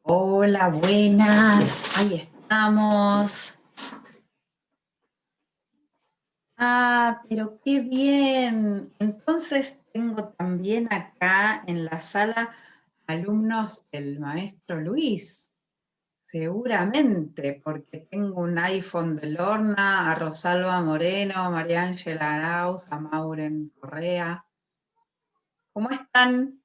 Hola, buenas. Ahí estamos. Pero qué bien. Entonces tengo también acá en la sala alumnos del maestro Luis. Seguramente, porque tengo un iPhone de Lorna, a Rosalba Moreno, a María Ángela Arauz, a Mauren Correa. ¿Cómo están?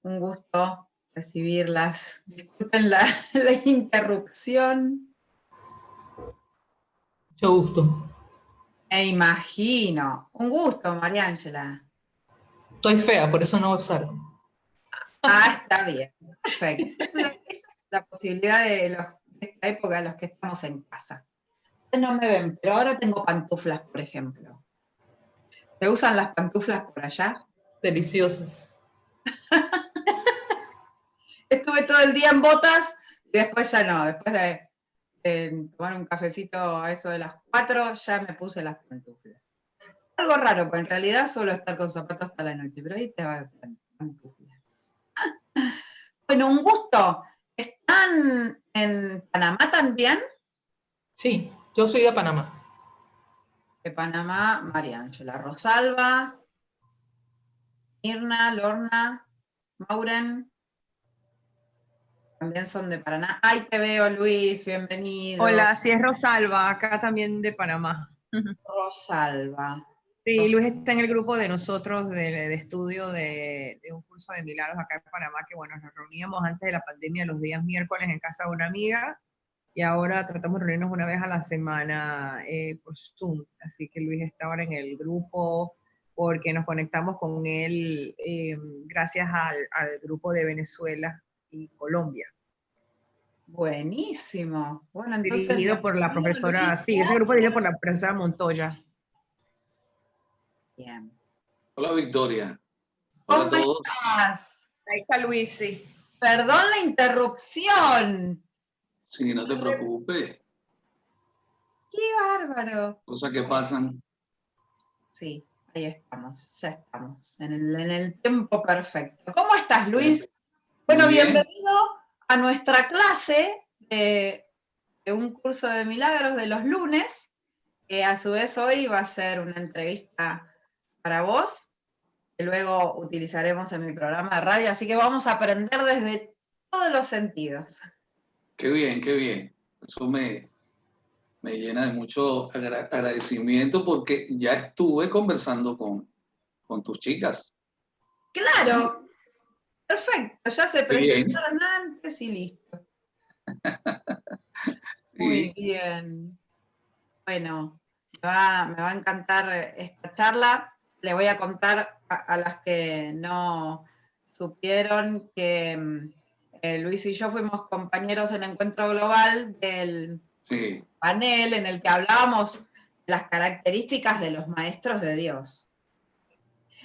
Un gusto recibirlas. Disculpen la, la interrupción. Mucho gusto. Me imagino. Un gusto, María Ángela. Estoy fea, por eso no observo. Está bien. Perfecto. Esa es la posibilidad de esta época en los que estamos en casa. Ustedes no me ven, pero ahora tengo pantuflas, por ejemplo. ¿Se usan las pantuflas por allá? Deliciosas. Estuve todo el día en botas y después ya no. Después de tomar un cafecito a eso de las 4, ya me puse las pantuflas. Algo raro, porque en realidad suelo estar con zapatos hasta la noche, pero ahí te va pantuflas. Bueno, un gusto. ¿Están en Panamá también? Sí, yo soy de Panamá. De Panamá, María Ángela, Rosalba, Mirna, Lorna, Mauren, también son de Paraná. Ay, te veo, Luis, bienvenido. Hola, sí es Rosalba, acá también de Panamá. Rosalba. Sí, Luis está en el grupo de nosotros de estudio de un curso de milagros acá en Panamá, que bueno, nos reuníamos antes de la pandemia los días miércoles en casa de una amiga y ahora tratamos de reunirnos una vez a la semana por Zoom. Así que Luis está ahora en el grupo porque nos conectamos con él gracias al grupo de Venezuela y Colombia. Buenísimo. Bueno, entonces, Dirigido por la bienvenido, profesora, Luis. sí, ese grupo dirigido por la profesora Montoya. Bien. Hola Victoria, hola a ¿Cómo todos. estás? Ahí está Luis, sí. Perdón la interrupción. Sí, no te preocupes, ¡Qué bárbaro! cosas que pasan. Sí, ahí estamos, ya estamos, en el tiempo perfecto. ¿Cómo estás, Luis? Bueno, Muy bien, bienvenido a nuestra clase de un curso de milagros de los lunes, que a su vez hoy va a ser una entrevista para vos, que luego utilizaremos en mi programa de radio, así que vamos a aprender desde todos los sentidos. qué bien, qué bien. Eso me llena de mucho agradecimiento porque ya estuve conversando con tus chicas. Claro, perfecto, ya se Bien, presentaron antes y listo. Muy sí, bien. Bueno, me va a encantar esta charla. Le voy a contar a las que no supieron que Luis y yo fuimos compañeros en Encuentro Global del sí. panel en el que hablábamos de las características de los maestros de Dios.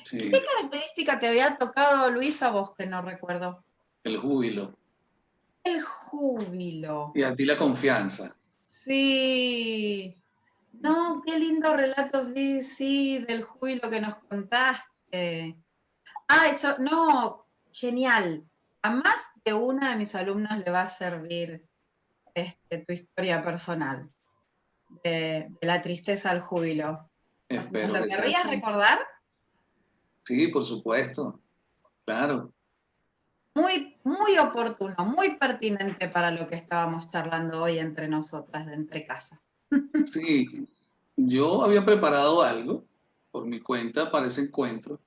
Sí, ¿Qué característica te había tocado, Luis, a vos que no recuerdo? el júbilo El júbilo. y a ti la confianza. Sí. No, qué lindo relato, Luis, sí, del júbilo que nos contaste. Eso, no, genial. A más de una de mis alumnas le va a servir tu historia personal, de la tristeza al júbilo. ¿Nos Espero lo que sea querrías así. recordar? Sí, por supuesto, claro. Muy, muy oportuno, muy pertinente para lo que estábamos charlando hoy entre nosotras, de entre casa. Sí, yo había preparado algo por mi cuenta para ese encuentro.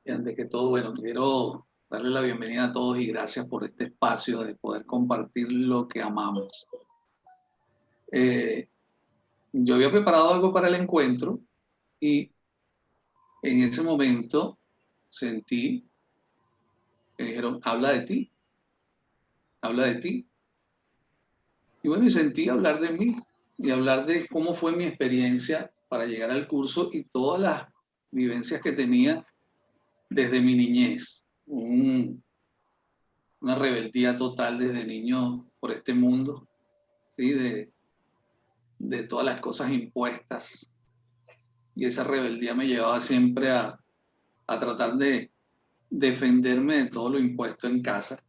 Y antes que todo, bueno, quiero darle la bienvenida a todos y gracias por este espacio de poder compartir lo que amamos. Eh, yo había preparado algo para el encuentro y en ese momento sentí que dijeron, habla de ti. Y bueno, y sentí hablar de mí y hablar de cómo fue mi experiencia para llegar al curso y todas las vivencias que tenía desde mi niñez. Una rebeldía total desde niño por este mundo, ¿sí? De todas las cosas impuestas. Y esa rebeldía me llevaba siempre a tratar defenderme de todo lo impuesto en casa.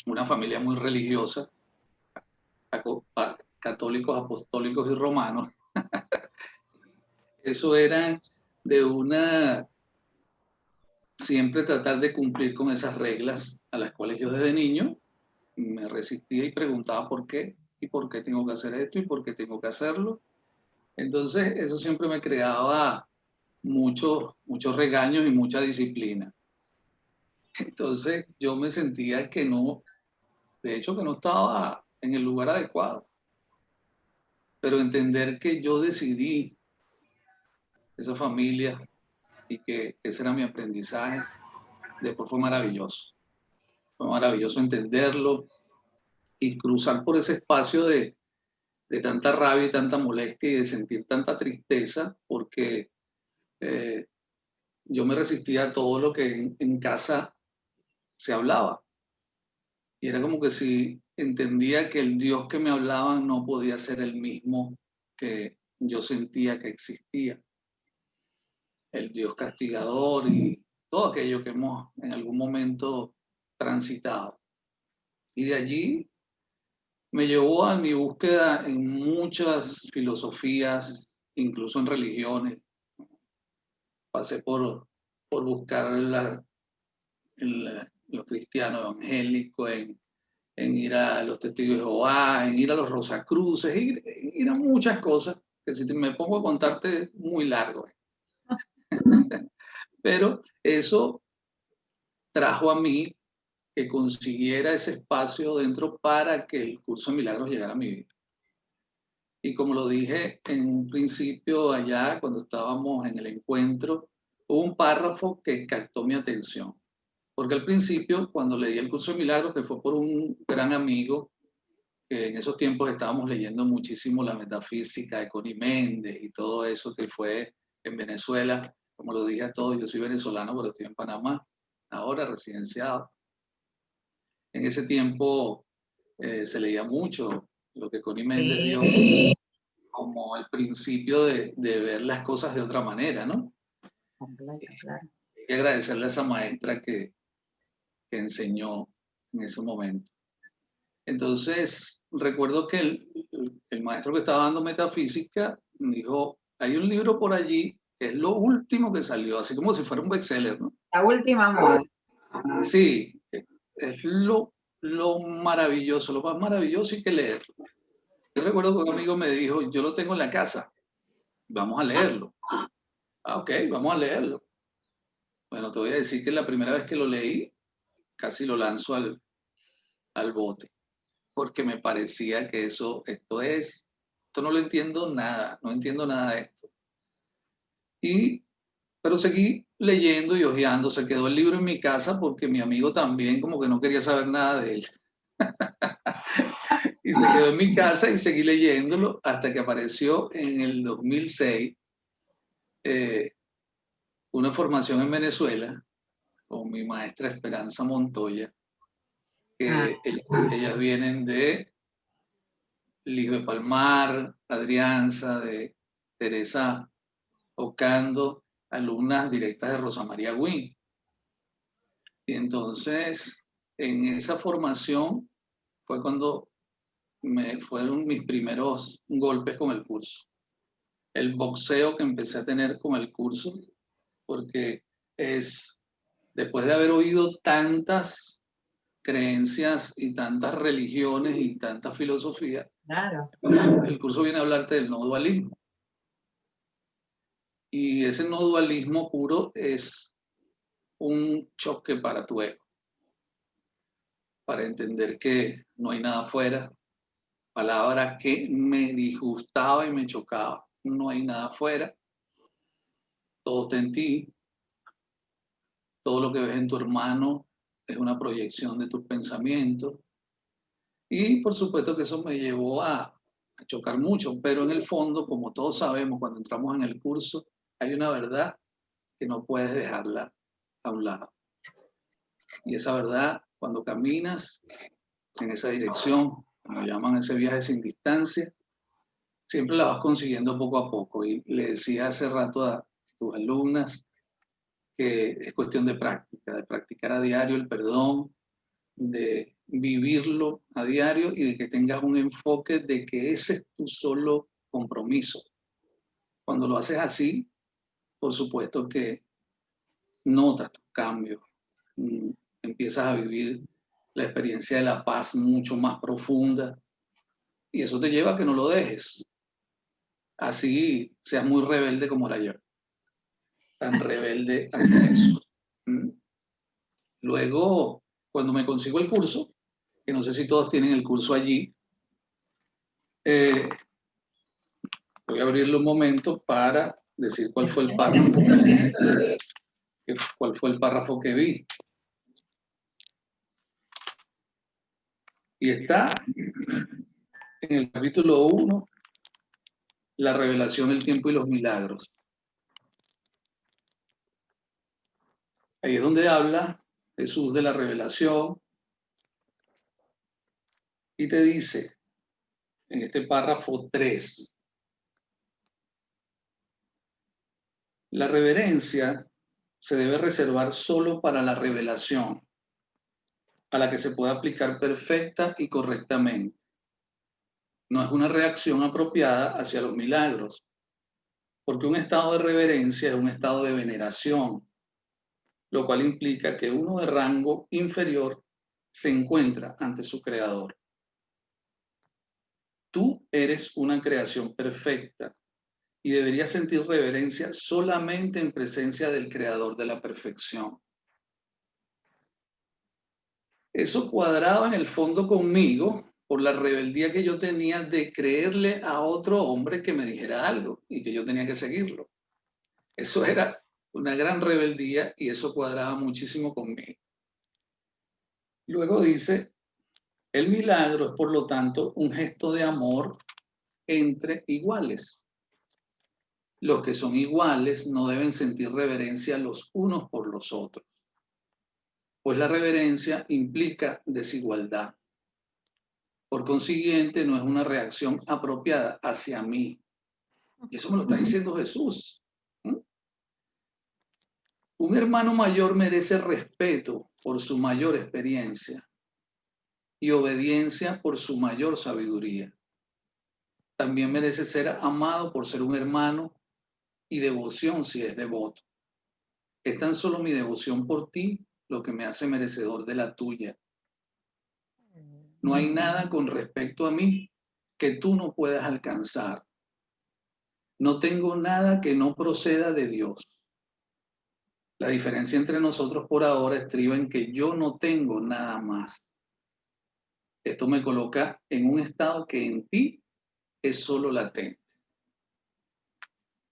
Una familia muy religiosa, católicos, apostólicos y romanos. Eso era de una, siempre tratar de cumplir con esas reglas a las cuales yo desde niño me resistía y preguntaba por qué, y por qué tengo que hacer esto, y por qué tengo que hacerlo. Entonces, eso siempre me creaba muchos regaños y mucha disciplina. Entonces, yo me sentía que no, de hecho, que no estaba en el lugar adecuado. Pero entender que yo decidí esa familia y que ese era mi aprendizaje, después fue maravilloso. Fue maravilloso entenderlo y cruzar por ese espacio de tanta rabia y tanta molestia y de sentir tanta tristeza, porque yo me resistía a todo lo que en casa se hablaba. Y era como que si entendía que el Dios que me hablaba no podía ser el mismo que yo sentía que existía. El Dios castigador y todo aquello que hemos en algún momento transitado. Y de allí me llevó a mi búsqueda en muchas filosofías, incluso en religiones. Pasé por buscar lo cristiano evangélico, en ir a los testigos de Jehová, en ir a los Rosacruces, ir a muchas cosas que si me pongo a contarte muy largo. Pero eso trajo a mí que consiguiera ese espacio dentro para que el curso de milagros llegara a mi vida. Y como lo dije en un principio allá, cuando estábamos en el encuentro, hubo un párrafo que captó mi atención. Porque al principio, cuando leí el curso de milagros, que fue por un gran amigo, que en esos tiempos estábamos leyendo muchísimo la metafísica de Connie Méndez y todo eso que fue en Venezuela, como lo dije a todos, yo soy venezolano, pero estoy en Panamá, ahora residenciado. En ese tiempo se leía mucho lo que Connie Méndez dio como el principio de ver las cosas de otra manera, ¿no? Claro. Hay que agradecerle a esa maestra que enseñó en ese momento. Entonces, recuerdo que el maestro que estaba dando metafísica dijo, hay un libro por allí que es lo último que salió, así como si fuera un bestseller, ¿no? La última moda. Sí, es lo maravilloso, lo más maravilloso hay que leer. Yo recuerdo que un amigo me dijo, yo lo tengo en la casa, vamos a leerlo. Ah, ok, vamos a leerlo. Bueno, te voy a decir que la primera vez que lo leí, casi lo lanzo al bote, porque me parecía que esto no lo entiendo nada, no entiendo nada de esto. Pero seguí leyendo y hojeando, se quedó el libro en mi casa porque mi amigo también como que no quería saber nada de él. Y se quedó en mi casa y seguí leyéndolo hasta que apareció en el 2006 una formación en Venezuela con mi maestra Esperanza Montoya, que ellas vienen de Ligue Palmar, Adrianza, de Teresa Ocando, alumnas directas de Rosa María Wynn. Y entonces, en esa formación fue cuando fueron mis primeros golpes con el curso. El boxeo que empecé a tener con el curso, porque después de haber oído tantas creencias y tantas religiones y tanta filosofía, Claro. el curso viene a hablarte del no dualismo. Y ese no dualismo puro es un choque para tu ego, para entender que no hay nada afuera, palabra que me disgustaba y me chocaba. No hay nada afuera, todo está en ti, todo lo que ves en tu hermano es una proyección de tus pensamientos. Y por supuesto que eso me llevó a chocar mucho, pero en el fondo, como todos sabemos, cuando entramos en el curso, hay una verdad que no puedes dejarla a un lado. Y esa verdad, cuando caminas en esa dirección, como llaman ese viaje sin distancia, siempre la vas consiguiendo poco a poco. Y le decía hace rato a tus alumnas que es cuestión de práctica, de practicar a diario el perdón, de vivirlo a diario y de que tengas un enfoque de que ese es tu solo compromiso. Cuando lo haces así, por supuesto que notas tus cambios, empiezas a vivir la experiencia de la paz mucho más profunda y eso te lleva a que no lo dejes. Así seas muy rebelde como era yo, tan rebelde hacia eso. Luego, cuando me consigo el curso, que no sé si todos tienen el curso allí, voy a abrirlo un momento para decir cuál fue el párrafo que vi. Y está en el capítulo 1, la revelación, el tiempo y los milagros. Ahí es donde habla Jesús de la revelación y te dice, en este párrafo 3, la reverencia se debe reservar solo para la revelación, a la que se puede aplicar perfecta y correctamente. No es una reacción apropiada hacia los milagros, porque un estado de reverencia es un estado de veneración, lo cual implica que uno de rango inferior se encuentra ante su creador. Tú eres una creación perfecta y deberías sentir reverencia solamente en presencia del creador de la perfección. Eso cuadraba en el fondo conmigo por la rebeldía que yo tenía de creerle a otro hombre que me dijera algo y que yo tenía que seguirlo. Eso era una gran rebeldía y eso cuadraba muchísimo conmigo. Luego dice, el milagro es por lo tanto un gesto de amor entre iguales. Los que son iguales no deben sentir reverencia los unos por los otros, pues la reverencia implica desigualdad. Por consiguiente, no es una reacción apropiada hacia mí. Y eso me lo está diciendo Jesús. Un hermano mayor merece respeto por su mayor experiencia y obediencia por su mayor sabiduría. También merece ser amado por ser un hermano y devoción si es devoto. Es tan solo mi devoción por ti lo que me hace merecedor de la tuya. No hay nada con respecto a mí que tú no puedas alcanzar. No tengo nada que no proceda de Dios. La diferencia entre nosotros por ahora estriba en que yo no tengo nada más. Esto me coloca en un estado que en ti es solo latente.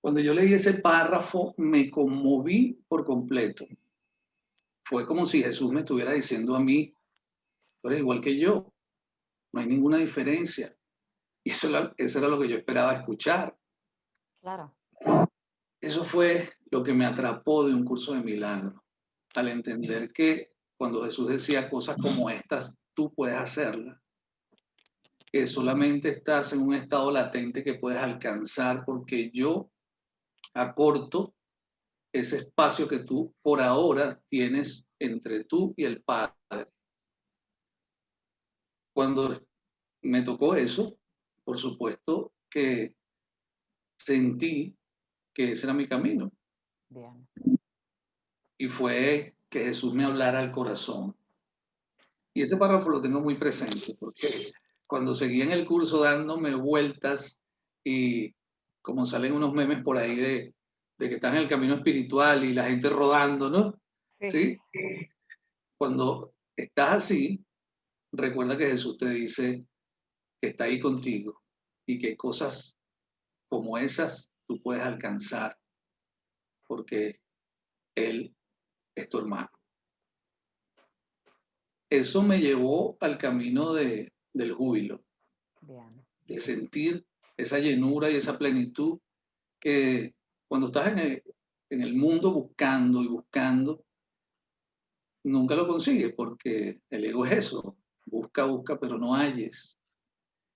Cuando yo leí ese párrafo, me conmoví por completo. Fue como si Jesús me estuviera diciendo a mí, tú eres igual que yo, no hay ninguna diferencia. Y eso era lo que yo esperaba escuchar. Claro. Eso fue lo que me atrapó de un curso de milagro, al entender que cuando Jesús decía cosas como estas, tú puedes hacerlas, que solamente estás en un estado latente que puedes alcanzar porque yo acorto ese espacio que tú por ahora tienes entre tú y el Padre. Cuando me tocó eso, por supuesto que sentí que ese era mi camino. Bien. Y fue que Jesús me hablara al corazón. Y ese párrafo lo tengo muy presente, porque cuando seguía en el curso dándome vueltas y como salen unos memes por ahí de que estás en el camino espiritual y la gente rodando, ¿no? ¿Sí? Cuando estás así, recuerda que Jesús te dice que está ahí contigo y que cosas como esas tú puedes alcanzar porque Él es tu hermano. Eso me llevó al camino del júbilo, Bien. de sentir esa llenura y esa plenitud que cuando estás en el mundo buscando y buscando, nunca lo consigues porque el ego es eso, busca, busca, pero no halles.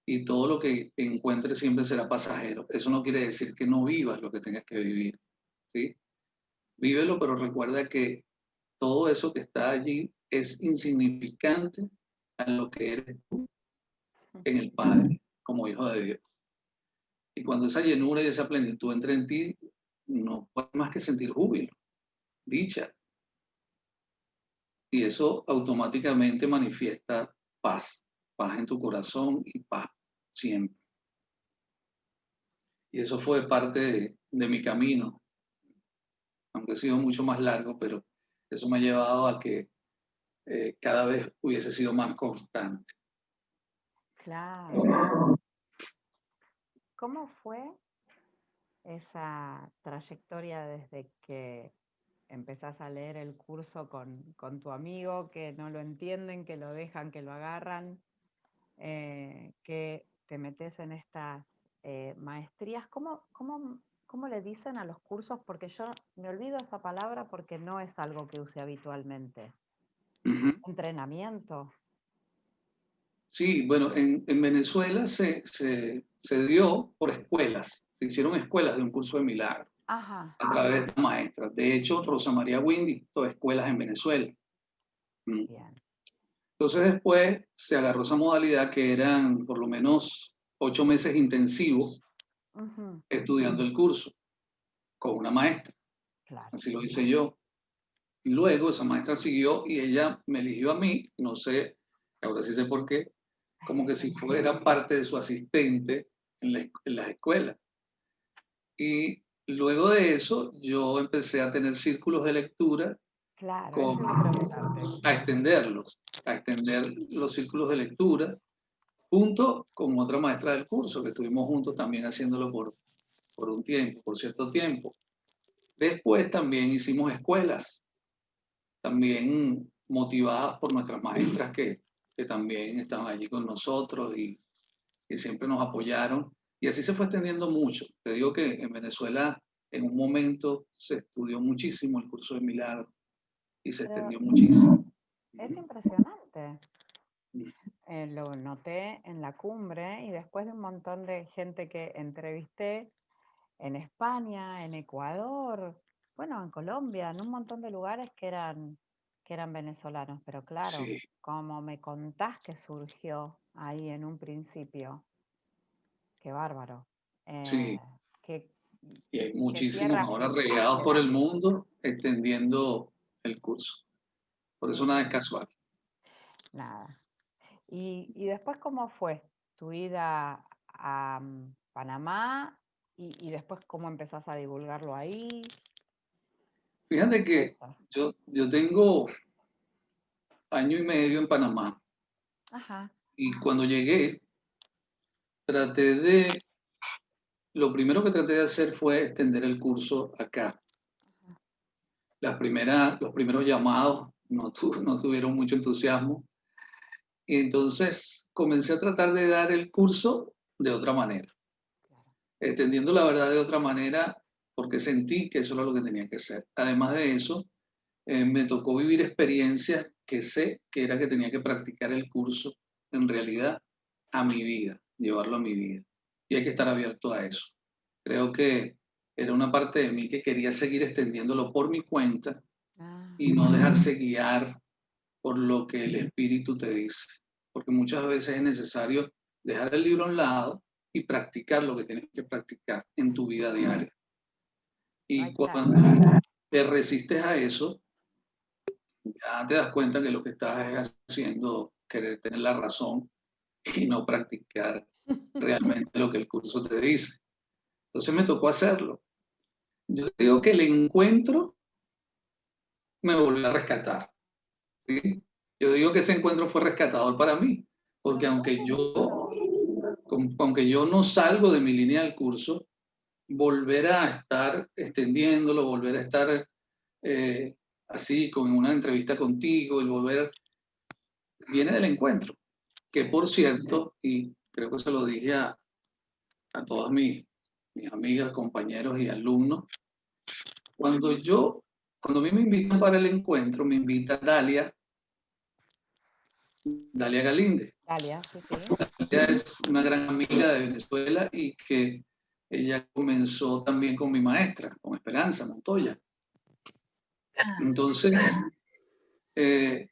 Y todo lo que encuentres siempre será pasajero. Eso no quiere decir que no vivas lo que tengas que vivir, ¿sí? Vívelo, pero recuerda que todo eso que está allí es insignificante a lo que eres tú en el Padre, como hijo de Dios. Y cuando esa llenura y esa plenitud entra en ti, no puedes más que sentir júbilo, dicha. Y eso automáticamente manifiesta paz, paz en tu corazón y paz siempre. Y eso fue parte de mi camino, aunque ha sido mucho más largo, pero eso me ha llevado a que cada vez hubiese sido más constante. Claro. ¿Cómo fue esa trayectoria desde que empezás a leer el curso con tu amigo, que no lo entienden, que lo dejan, que lo agarran, que te metes en estas maestrías? ¿Cómo le dicen a los cursos? Porque yo me olvido esa palabra porque no es algo que use habitualmente. Ujú. Entrenamiento. Sí, bueno, en Venezuela se dio por escuelas, se hicieron escuelas de un curso de milagro Ajá, a través de estas maestras. De hecho, Rosa María Winn dictó escuelas en Venezuela. bien. Entonces después se agarró esa modalidad que eran por lo menos 8 meses intensivos Ujú, estudiando el curso con una maestra, claro. así lo hice yo. Y luego esa maestra siguió y ella me eligió a mí, no sé, ahora sí sé por qué, como que si fuera parte de su asistente en las escuelas. Y luego de eso yo empecé a tener círculos de lectura Claro, eso iba a preguntarte. a extender los círculos de lectura junto con otra maestra del curso, que estuvimos juntos también haciéndolo por un tiempo, por cierto tiempo. Después también hicimos escuelas, también motivadas por nuestras maestras que también estaban allí con nosotros y que siempre nos apoyaron. Y así se fue extendiendo mucho. Te digo que en Venezuela en un momento se estudió muchísimo el curso de milagro y se Pero extendió muchísimo. es impresionante. Lo noté en la cumbre y después de un montón de gente que entrevisté en España, en Ecuador, bueno, en Colombia, en un montón de lugares que eran venezolanos. Pero claro, Sí, como me contás que surgió ahí en un principio, qué bárbaro. sí. Qué, Y hay qué muchísimos tierra ahora regados por el fértil. mundo extendiendo el curso. Por eso nada es casual. Nada. Y después, ¿cómo fue tu ida a Panamá? Y después, ¿cómo empezás a divulgarlo ahí? Fíjate Todo que eso. yo tengo año y medio en Panamá Ajá. y cuando llegué, lo primero que traté de hacer fue extender el curso acá. Los primeros llamados no tuvieron mucho entusiasmo y entonces comencé a tratar de dar el curso de otra manera, Claro. extendiendo la verdad de otra manera porque sentí que eso era lo que tenía que hacer. Además de eso, me tocó vivir experiencias que sé que era que tenía que practicar el curso en realidad a mi vida, llevarlo a mi vida. Y hay que estar abierto a eso. Creo que era una parte de mí que quería seguir extendiéndolo por mi cuenta Ah, y no dejarse guiar por lo que el espíritu te dice. Porque muchas veces es necesario dejar el libro a un lado y practicar lo que tienes que practicar en tu vida diaria. no Y hay cuando te resistes a eso, ya te das cuenta que lo que estás es haciendo querer tener la razón y no practicar realmente lo que el curso te dice. Entonces me tocó hacerlo. Yo digo que el encuentro me volvió a rescatar. ¿Sí? Yo digo que ese encuentro fue rescatador para mí, porque Pero ¿por qué? aunque yo no salgo de mi línea del curso, volver a estar extendiéndolo, volver a estar así con una entrevista contigo y viene del encuentro, que por cierto, y creo que se lo dije a todas mis amigas, compañeros y alumnos, cuando a mí me invitan para el encuentro, me invita Dalia Galinde. Dalia, sí, sí. Ella es una gran amiga de Venezuela y que ella comenzó también con mi maestra, con Esperanza Montoya. Entonces,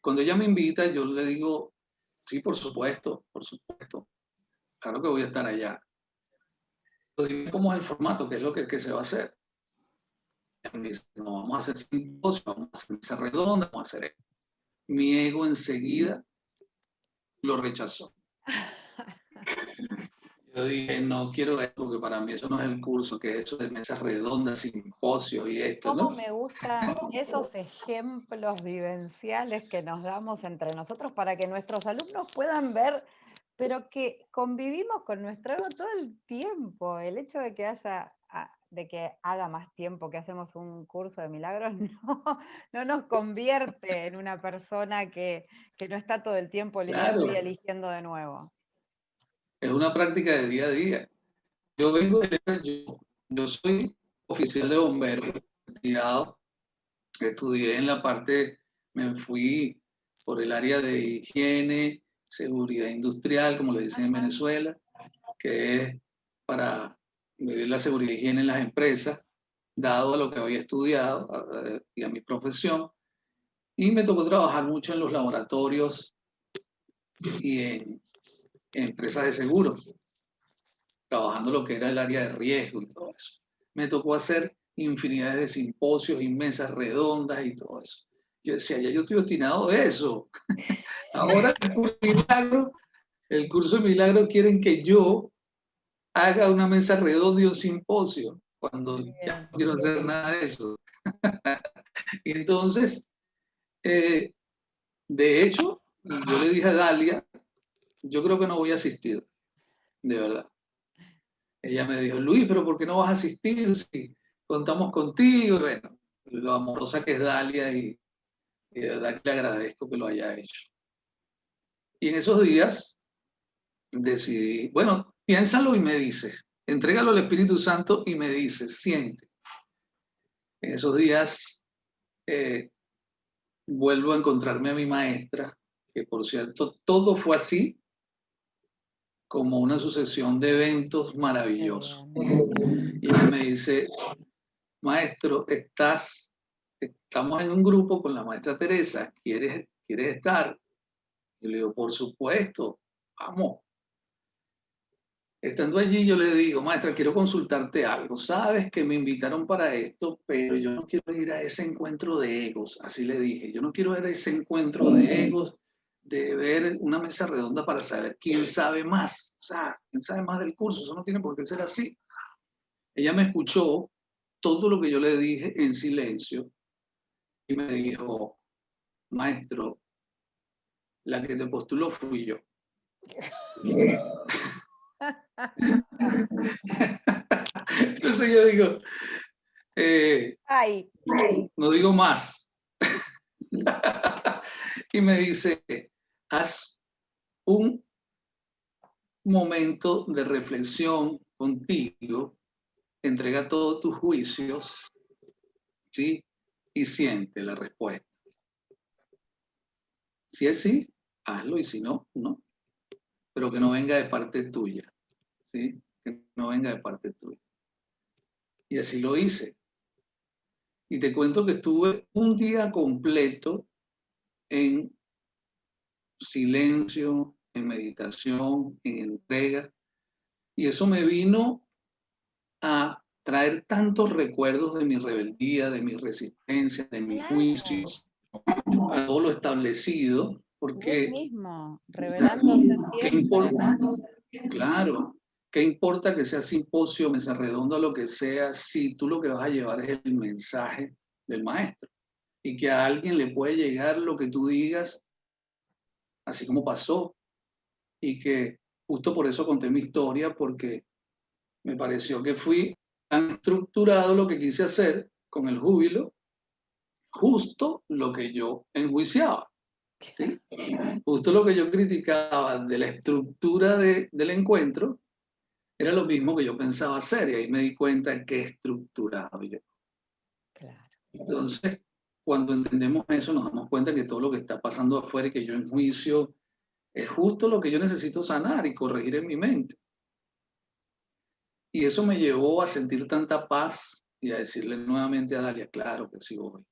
cuando ella me invita, yo le digo, sí, por supuesto, claro que voy a estar allá. Pero dime cómo es el formato, qué es lo que se va a hacer. Ella me dice, no, vamos a hacer simposio, vamos a hacer mesa redonda, vamos a hacer esto. Mi ego enseguida lo rechazó. Yo dije, no quiero esto, porque para mí eso no es el curso, que es eso de mesas redondas, simposios y esto, ¿Cómo ¿no? me gustan esos ejemplos vivenciales que nos damos entre nosotros para que nuestros alumnos puedan ver, pero que convivimos con nuestro ego todo el tiempo? El hecho de que de que haga más tiempo que hacemos un curso de milagros no nos convierte en una persona que no está todo el tiempo eligiendo Claro, y eligiendo de nuevo. es una práctica de día a día. Yo vengo de yo soy oficial de bomberos, retirado, estudié en la parte, me fui por el área de higiene, seguridad industrial, como le dicen en Venezuela, que es para medir la seguridad y higiene en las empresas, dado a lo que había estudiado y a mi profesión. Y me tocó trabajar mucho en los laboratorios y en empresas de seguros, trabajando lo que era el área de riesgo y todo eso. Me tocó hacer infinidades de simposios y mesas redondas y todo eso. Yo decía, ya yo estoy obstinado de eso. Ahora el curso de milagro quieren que yo haga una mesa redonda y un simposio, cuando ya no quiero hacer nada de eso. Y entonces, de hecho, yo le dije a Dalia, yo creo que no voy a asistir, de verdad. Ella me dijo, Luis, pero ¿por qué no vas a asistir si contamos contigo? Y bueno, lo amorosa que es Dalia y de verdad que le agradezco que lo haya hecho. Y en esos días decidí, bueno, piénsalo y me dices, entrégalo al Espíritu Santo y me dices, siente. En esos días vuelvo a encontrarme a mi maestra, que por cierto, todo fue así, como una sucesión de eventos maravillosos. Y ella me dice, maestro, estamos en un grupo con la maestra Teresa, ¿quieres estar? Yo le digo, por supuesto, vamos. Estando allí yo le digo, maestra, quiero consultarte algo. Sabes que me invitaron para esto, pero yo no quiero ir a ese encuentro de egos, así le dije. Yo no quiero ir a ese encuentro de egos, de ver una mesa redonda para saber quién sabe más. O sea, quién sabe más del curso, eso no tiene por qué ser así. Ella me escuchó todo lo que yo le dije en silencio y me dijo, maestro, la que te postuló fui yo. Entonces yo digo, no digo más. Y me dice, haz un momento de reflexión contigo, entrega todos tus juicios, ¿sí? Y siente la respuesta. Si es sí, hazlo, y si no, no. Pero que no venga de parte tuya, ¿sí? Que no venga de parte tuya. Y así lo hice. Y te cuento que estuve un día completo en silencio, en meditación, en entrega. Y eso me vino a traer tantos recuerdos de mi rebeldía, de mi resistencia, de mis juicios, a todo lo establecido, porque... Él mismo, revelándose siempre. Claro, ¿qué importa que sea simposio, mesa redonda, lo que sea, si tú lo que vas a llevar es el mensaje del maestro? Y que a alguien le puede llegar lo que tú digas, así como pasó. Y que justo por eso conté mi historia, porque me pareció que fui tan estructurado lo que quise hacer con el júbilo, justo lo que yo enjuiciaba. ¿Sí? Justo lo que yo criticaba de la estructura del encuentro, era lo mismo que yo pensaba hacer, y ahí me di cuenta que estructurado yo. Claro. Entonces, cuando entendemos eso, nos damos cuenta que todo lo que está pasando afuera y que yo enjuicio es justo lo que yo necesito sanar y corregir en mi mente. Y eso me llevó a sentir tanta paz y a decirle nuevamente a Dalia, claro que sí voy,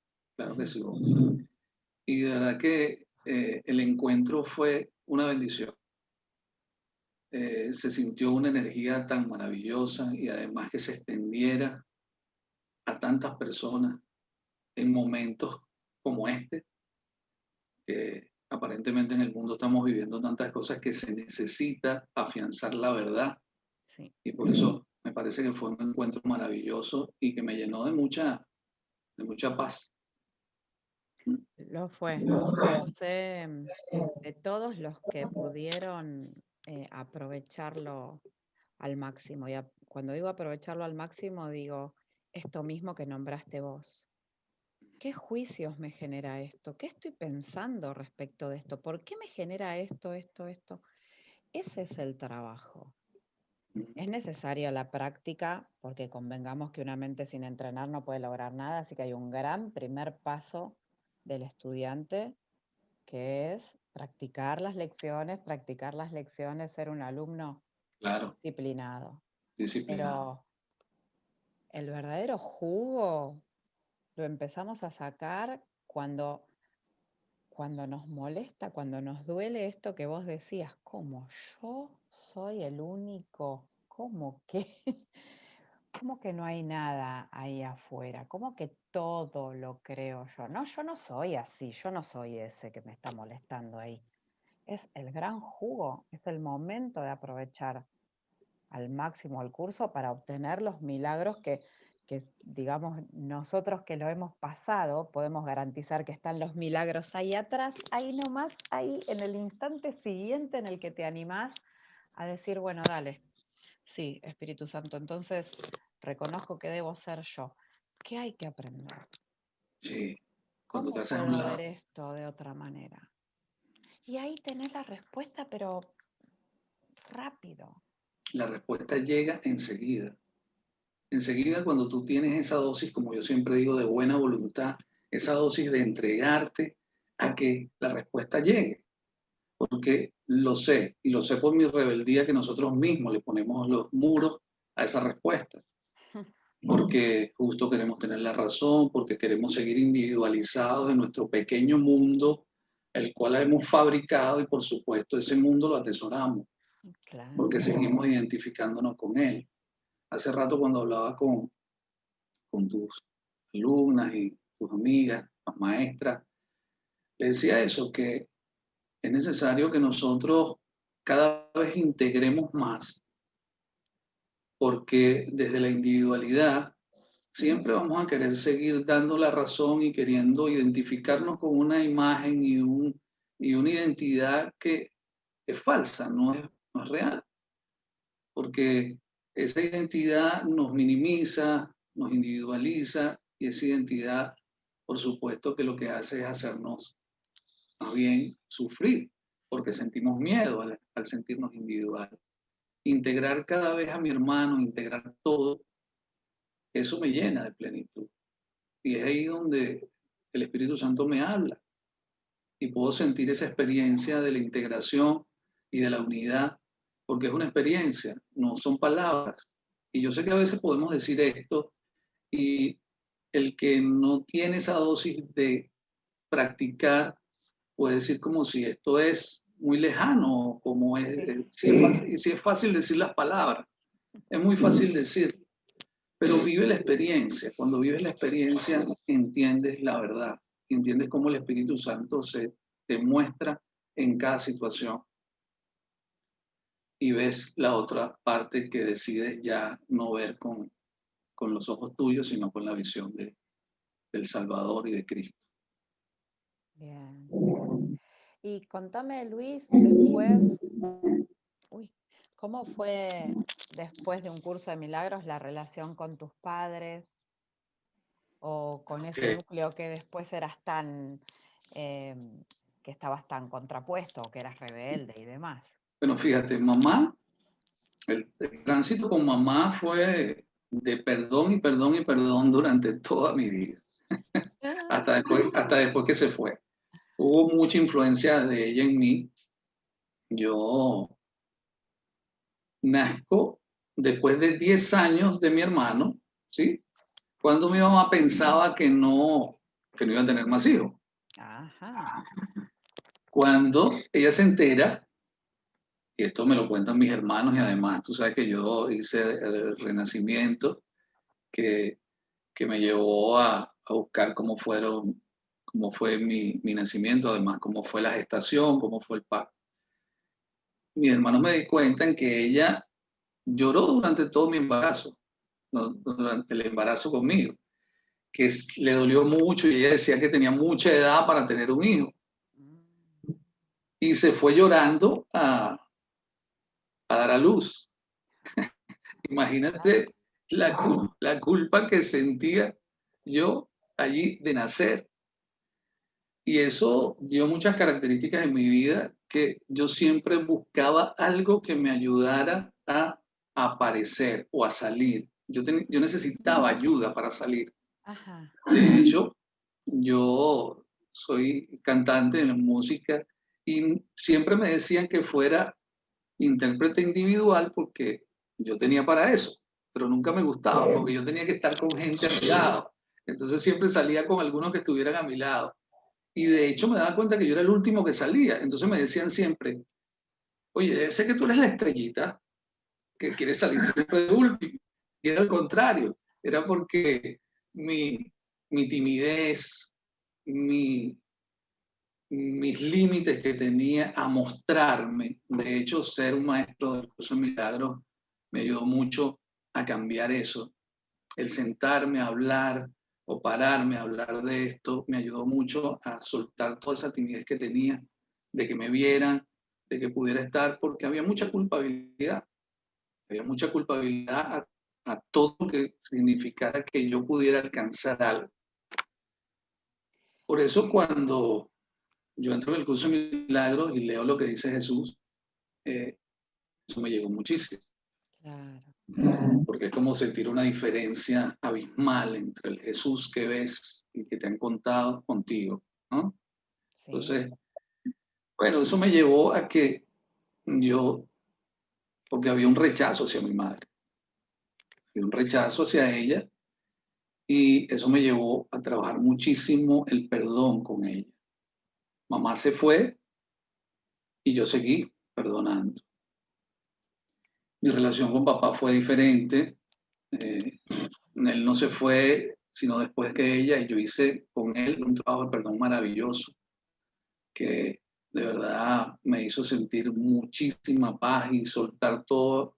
Claro que sí. Y de verdad que el encuentro fue una bendición. Se sintió una energía tan maravillosa y además que se extendiera a tantas personas en momentos como este, que aparentemente en el mundo estamos viviendo tantas cosas que se necesita afianzar la verdad. Sí, Y por eso me parece que fue un encuentro maravilloso y que me llenó de mucha paz. lo fue. Yo sé de todos los que pudieron aprovecharlo al máximo. Y cuando digo aprovecharlo al máximo, digo esto mismo que nombraste vos. ¿Qué juicios me genera esto? ¿Qué estoy pensando respecto de esto? ¿Por qué me genera esto? Ese es el trabajo. Es necesaria la práctica, porque convengamos que una mente sin entrenar no puede lograr nada, así que hay un gran primer paso del estudiante, que es practicar las lecciones, ser un alumno Claro, disciplinado. disciplinado. Pero el verdadero jugo lo empezamos a sacar cuando nos molesta, cuando nos duele esto que vos decías, ¿cómo yo soy el único? ¿Cómo que? ¿Cómo que no hay nada ahí afuera? ¿Cómo que todo lo creo yo? No, yo no soy así, yo no soy ese que me está molestando ahí. Es el gran jugo, es el momento de aprovechar al máximo el curso para obtener los milagros que digamos, nosotros que lo hemos pasado, podemos garantizar que están los milagros ahí atrás, ahí nomás, ahí en el instante siguiente en el que te animás a decir, bueno, dale, sí, Espíritu Santo, entonces reconozco que debo ser yo. ¿Qué hay que aprender? Sí, cuando te ¿Cómo haces a un puedo ver lado. esto de otra manera? Y ahí tenés la respuesta, pero rápido. La respuesta llega enseguida. Enseguida cuando tú tienes esa dosis, como yo siempre digo, de buena voluntad, esa dosis de entregarte a que la respuesta llegue. Porque lo sé, y lo sé por mi rebeldía que nosotros mismos le ponemos los muros a esa respuesta. Porque justo queremos tener la razón, porque queremos seguir individualizados en nuestro pequeño mundo, el cual hemos fabricado y por supuesto ese mundo lo atesoramos, Claro. porque seguimos identificándonos con él. Hace rato cuando hablaba con tus alumnas y tus amigas, las maestras, les decía eso, que es necesario que nosotros cada vez integremos más, porque desde la individualidad siempre vamos a querer seguir dando la razón y queriendo identificarnos con una imagen y una identidad que es falsa, no es real, porque esa identidad nos minimiza, nos individualiza y esa identidad, por supuesto, que lo que hace es hacernos más bien sufrir, porque sentimos miedo al sentirnos individual. Integrar cada vez a mi hermano, integrar todo, eso me llena de plenitud. Y es ahí donde el Espíritu Santo me habla y puedo sentir esa experiencia de la integración y de la unidad, porque es una experiencia, no son palabras. Y yo sé que a veces podemos decir esto y el que no tiene esa dosis de practicar puede decir como si esto es muy lejano, como es, si es fácil decir las palabras, es muy fácil decir, pero vive la experiencia. Cuando vives la experiencia, entiendes la verdad, entiendes cómo el Espíritu Santo se te muestra en cada situación y ves la otra parte que decides ya no ver con los ojos tuyos, sino con la visión del Salvador y de Cristo. Bien. Y contame, Luis, después, ¿cómo fue después de un curso de milagros la relación con tus padres o con ese núcleo que después eras tan, que estabas tan contrapuesto, que eras rebelde y demás? Bueno, fíjate, mamá, el tránsito con mamá fue de perdón y perdón y perdón durante toda mi vida, hasta después que se fue. Hubo mucha influencia de ella en mí. Yo nazco después de 10 años de mi hermano, ¿sí? Cuando mi mamá pensaba que no que no iba a tener más hijos. Ajá. Cuando ella se entera, y esto me lo cuentan mis hermanos, y además tú sabes que yo hice el renacimiento que me llevó a buscar cómo fue mi nacimiento, además cómo fue la gestación, cómo fue el parto. Mis hermanos me di cuenta en que ella lloró durante todo mi embarazo, ¿no? Durante el embarazo conmigo, que le dolió mucho y ella decía que tenía mucha edad para tener un hijo. Y se fue llorando a dar a luz. Imagínate la culpa que sentía yo allí de nacer. Y eso dio muchas características en mi vida, que yo siempre buscaba algo que me ayudara a aparecer o a salir. Yo necesitaba ayuda para salir. Ajá. De hecho, yo soy cantante de música y siempre me decían que fuera intérprete individual porque yo tenía para eso, pero nunca me gustaba porque yo tenía que estar con gente a mi lado. Entonces siempre salía con algunos que estuvieran a mi lado. Y de hecho me daba cuenta que yo era el último que salía. Entonces me decían siempre, oye, sé que tú eres la estrellita, que quieres salir siempre de último. Y era al contrario, era porque mi timidez, mis límites que tenía a mostrarme. De hecho, ser un maestro del curso de milagros me ayudó mucho a cambiar eso. El sentarme a hablar o pararme a hablar de esto me ayudó mucho a soltar toda esa timidez que tenía, de que me vieran, de que pudiera estar, porque había mucha culpabilidad. Había mucha culpabilidad a todo lo que significara que yo pudiera alcanzar algo. Por eso cuando yo entro en el curso de milagros y leo lo que dice Jesús, eso me llegó muchísimo. Claro. Porque es como sentir una diferencia abismal entre el Jesús que ves y que te han contado contigo, ¿no? Sí. Entonces, bueno, eso me llevó a que yo, porque había un rechazo hacia mi madre, había un rechazo hacia ella, y eso me llevó a trabajar muchísimo el perdón con ella. Mamá se fue y yo seguí perdonando. Mi relación con papá fue diferente. Él no se fue sino después que ella, y yo hice con él un trabajo de perdón maravilloso, que de verdad me hizo sentir muchísima paz y soltar todas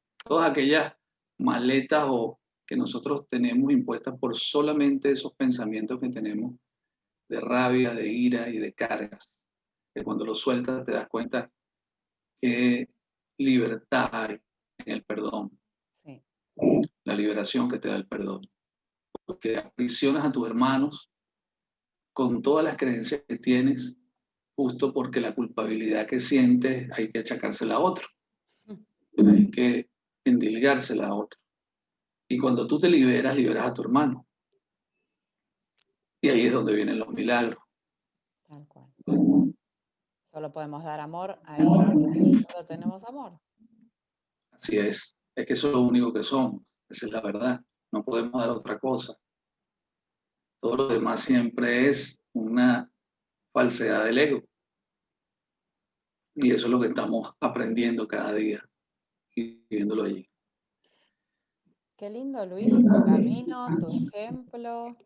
aquellas maletas o que nosotros tenemos impuestas por solamente esos pensamientos que tenemos de rabia, de ira y de cargas, que cuando los sueltas te das cuenta que libertad hay en el perdón, Sí. la liberación que te da el perdón, porque aprisionas a tus hermanos con todas las creencias que tienes, justo porque la culpabilidad que sientes hay que achacársela a otro, hay que endilgársela a otro. Y cuando tú te liberas, liberas a tu hermano. Y ahí es donde vienen los milagros. Tal cual. Solo podemos dar amor ahí y solo tenemos amor. Así es que eso es lo único que somos, esa es la verdad, no podemos dar otra cosa. Todo lo demás siempre es una falsedad del ego. Y eso es lo que estamos aprendiendo cada día y viéndolo allí. Qué lindo, Luis, tu camino, tu ejemplo.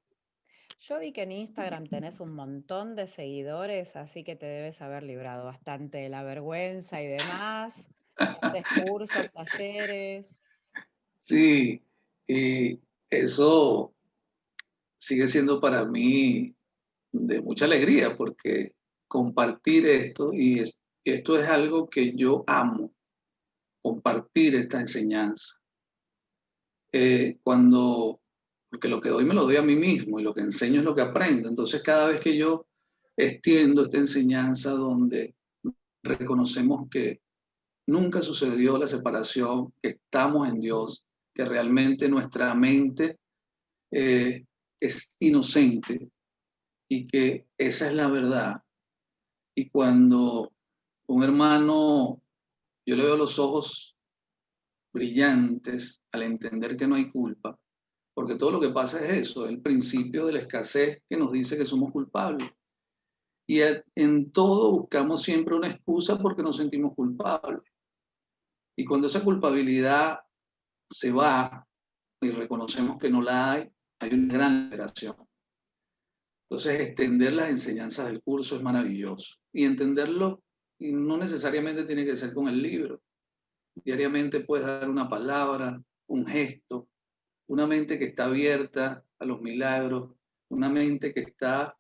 Yo vi que en Instagram tenés un montón de seguidores, así que te debes haber librado bastante de la vergüenza y demás. Haces cursos, talleres. Sí, y eso sigue siendo para mí de mucha alegría porque compartir esto, esto es algo que yo amo, compartir esta enseñanza. Porque lo que doy me lo doy a mí mismo y lo que enseño es lo que aprendo. Entonces cada vez que yo extiendo esta enseñanza donde reconocemos que nunca sucedió la separación, que estamos en Dios, que realmente nuestra mente es inocente y que esa es la verdad. Y cuando un hermano, yo le veo los ojos brillantes al entender que no hay culpa, Porque todo lo que pasa es eso, el principio de la escasez que nos dice que somos culpables. Y en todo buscamos siempre una excusa porque nos sentimos culpables. Y cuando esa culpabilidad se va y reconocemos que no la hay una gran liberación. Entonces, extender las enseñanzas del curso es maravilloso. Y entenderlo, y no necesariamente tiene que ser con el libro. Diariamente puedes dar una palabra, un gesto, una mente que está abierta a los milagros, una mente que está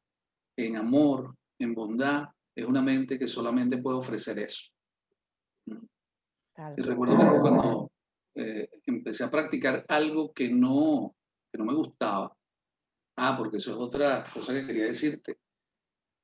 en amor, en bondad, es una mente que solamente puede ofrecer eso. Y recuerdo que cuando empecé a practicar algo que no me gustaba, porque eso es otra cosa que quería decirte,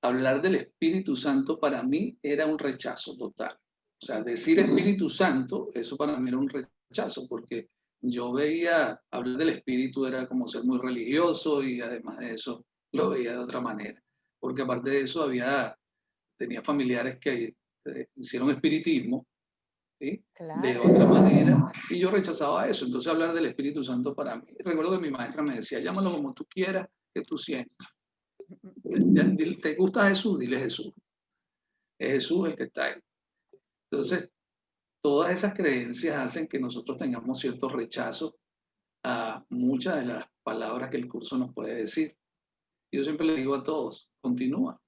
hablar del Espíritu Santo para mí era un rechazo total. O sea, decir Espíritu Santo, eso para mí era un rechazo, porque yo veía, hablar del Espíritu era como ser muy religioso y además de eso lo veía de otra manera. Porque aparte de eso tenía familiares que hicieron espiritismo, ¿sí? De otra manera, y yo rechazaba eso. Entonces hablar del Espíritu Santo para mí, recuerdo que mi maestra me decía, llámalo como tú quieras, que tú sientas. ¿Te gusta Jesús? Dile Jesús. Es Jesús el que está ahí. Entonces, todas esas creencias hacen que nosotros tengamos cierto rechazo a muchas de las palabras que el curso nos puede decir. Yo siempre le digo a todos, continúa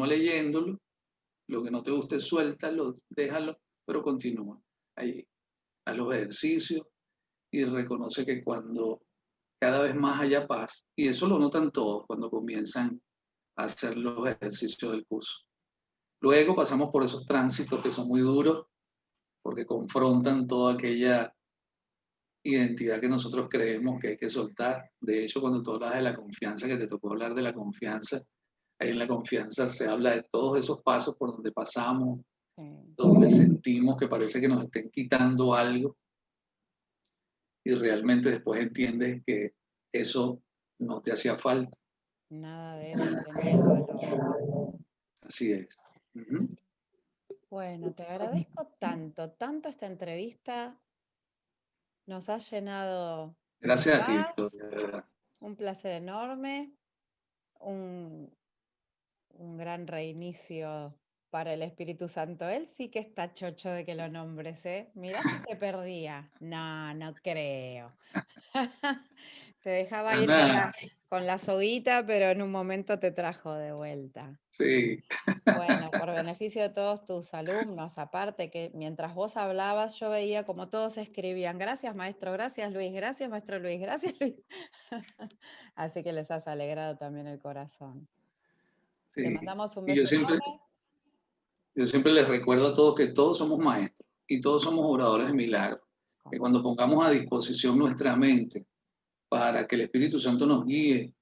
leyéndolo, lo que no te guste suéltalo, déjalo, pero continúa. Ahí, haz los ejercicios y reconoce que cuando cada vez más haya paz, y eso lo notan todos cuando comienzan a hacer los ejercicios del curso. Luego pasamos por esos tránsitos que son muy duros, porque confrontan toda aquella identidad que nosotros creemos que hay que soltar. De hecho, cuando tú hablas de la confianza, que te tocó hablar de la confianza, ahí en la confianza se habla de todos esos pasos por donde pasamos, donde sentimos que parece que nos estén quitando algo, y realmente después entiendes que eso no te hacía falta. Nada de eso tenía valor. Así es. Bueno, te agradezco tanto esta entrevista. Nos has llenado Gracias de a ti, paz, Victoria, de verdad. un placer enorme, un gran reinicio para el Espíritu Santo. Él sí que está chocho de que lo nombres, ¿eh? Mirá si te perdía. No, no creo. Te dejaba ir con la soguita, pero en un momento te trajo de vuelta. Sí. Bueno, por beneficio de todos tus alumnos, aparte que mientras vos hablabas, yo veía como todos escribían, gracias maestro, gracias Luis, gracias maestro Luis, gracias Luis. Así que les has alegrado también el corazón. Sí. Te mandamos un Y beso enorme. yo siempre les recuerdo a todos que todos somos maestros y todos somos oradores de milagros. Que cuando pongamos a disposición nuestra mente para que el Espíritu Santo nos guíe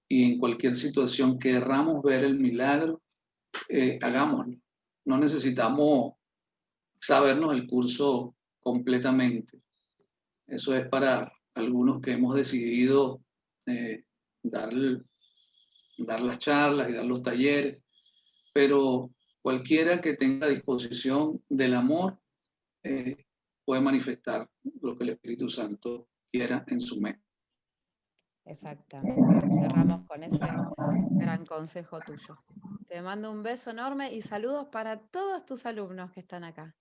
y en cualquier situación querramos ver el milagro, hagámoslo. No necesitamos sabernos el curso completamente. Eso es para algunos que hemos decidido dar las charlas y dar los talleres, pero cualquiera que tenga disposición del amor puede manifestar lo que el Espíritu Santo quiera en su mente. Exactamente. Cerramos con ese gran consejo tuyo. Te mando un beso enorme y saludos para todos tus alumnos que están acá.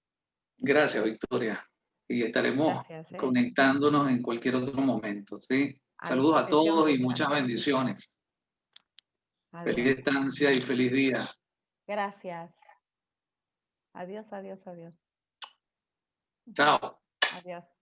Gracias, Victoria. Y estaremos conectándonos en cualquier otro momento, ¿sí? Saludos a todos y muchas bendiciones. Adiós. Feliz estancia y feliz día. Gracias. Adiós, adiós, adiós. Chao. Adiós.